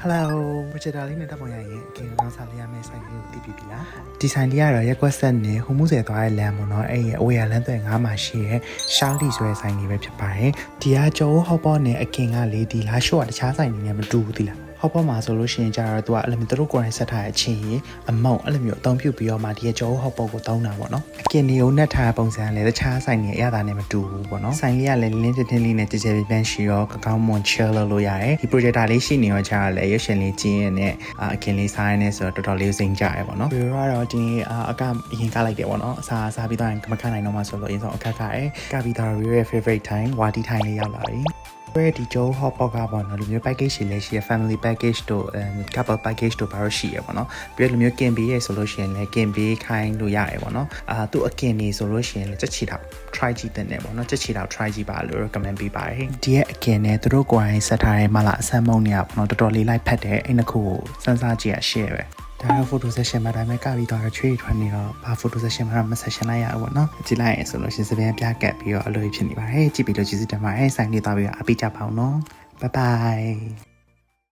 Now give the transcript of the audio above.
Hello ဘယ်ချတာလေးနဲ့တက်ပေါ်ရရင်အကင်ကောင်းစားလေးရမယ့်ဆိုင်လေးကိုတည်ပြီလားဒီဆိုင်လေးကတော့ရက်ကွက်ဆက်နဲ့ဟိုမှုဆယ်သွားတဲ့လမ်းပေါ့နော်အဲ့ရဲ့အဝေးရလမ်းသွဲ9မှာရှိရဲရှာလီဆိုတဲ့ဆိုင်လေးပဲဖြစ်ပါတယ်ဒီကကျော်ဟော့ပေါ့နဲ့အကင်ကလေဒီလားရှို့ကတခြားဆိုင်တွေနဲ့မတူဘူးသီလားဟော့ပေါ့မှာဆိုလို့ရှိရင်ကျတော့သူကအဲ့လိုမျိုးသူတို့ကိုယ်တိုင်ဆက်ထားတဲ့အချင်းကြီးအမောက်အဲ့လိုမျိုးအသုံးပြုပြီးတော့မှဒီကကျော်ဟော့ပေါ့ကိုတောင်းတာပေါ့နော်အကင်တွေကိုနှက်ထားပုံစံလည်းတခြားဆိုင်တွေအရသာနဲ့မတူဘူးပေါ့နော်ဆိုင်လေးကလည်းလင်းတင်းတင်းလေးနဲ့ကြကြပြန့်ရှိရောကကောင်းမွန် chill လုပ်လို့ရတယ်ဒီ projector လေးရှိနေရောကျတော့လည်းရွှေရှင်လေးကျင်းရနဲ့အကင်လေးစားရနေဆိုတော့တော်တော်လေးစိမ့်ကြရပေါ့နော်ပြီးတော့ဒီအကအရင်ကလိုက်တယ်ပေါ့နော်အစားပြီးတော့မခနိုင်တော့မှဆိုလို့အရင်ဆုံးအခက်ကကပြီးတော့ your favorite time ဝါတီထိုင်လေးရောက်လာပြီဒီဂျိုးဟော့ပေါ့ကပေါ့နော်လူမျိုး package တွေလည်းရှိရ family package တို့ couple package တို့ဘာလို့ရှိရပေါ့နော်ပြီးတော့လူမျိုးကင်ပေးရဆိုလို့ရှိရင်လည်းကင်ပေးခိုင်းလို့ရတယ်ပေါ့နော်သူ့အကင်နေဆိုလို့ရှိရင်လည်းချက်ချီတော့ try ကြည့်တဲ့ねပေါ့နော်ချက်ချီတော့ try ကြည့်ပါလို့ recommend ပေးပါတယ်ဒီရဲ့အကင်နဲ့သူတို့ကိုယ်တိုင်ဆက်ထားတဲ့မလားအဆမ်းမုံနေရပေါ့နော်တော်တော်လေးလိုက်ဖက်တယ်အဲ့နှစ်ခုကိုစမ်းစားကြည့်ရ share ပဲဒါတော့ photo session မှာဒါပေမဲ့ကပြီးတော့ချွေးထွန်းနေတော့ဘာ photo session မှာမ session လိုက်ရဘူးပေါ့နော်ကြည့်လိုက်ရင်ဆိုလို့ရှိရင်စပင်းပြကတ်ပြီးတော့အလိုဖြစ်နေပါတယ်ကြည့်ပြီးလို့ကျေးဇူးတင်ပါတယ်ဆိုင်လေးသွားပြီးတော့အပိကြပါအောင်နော် bye bye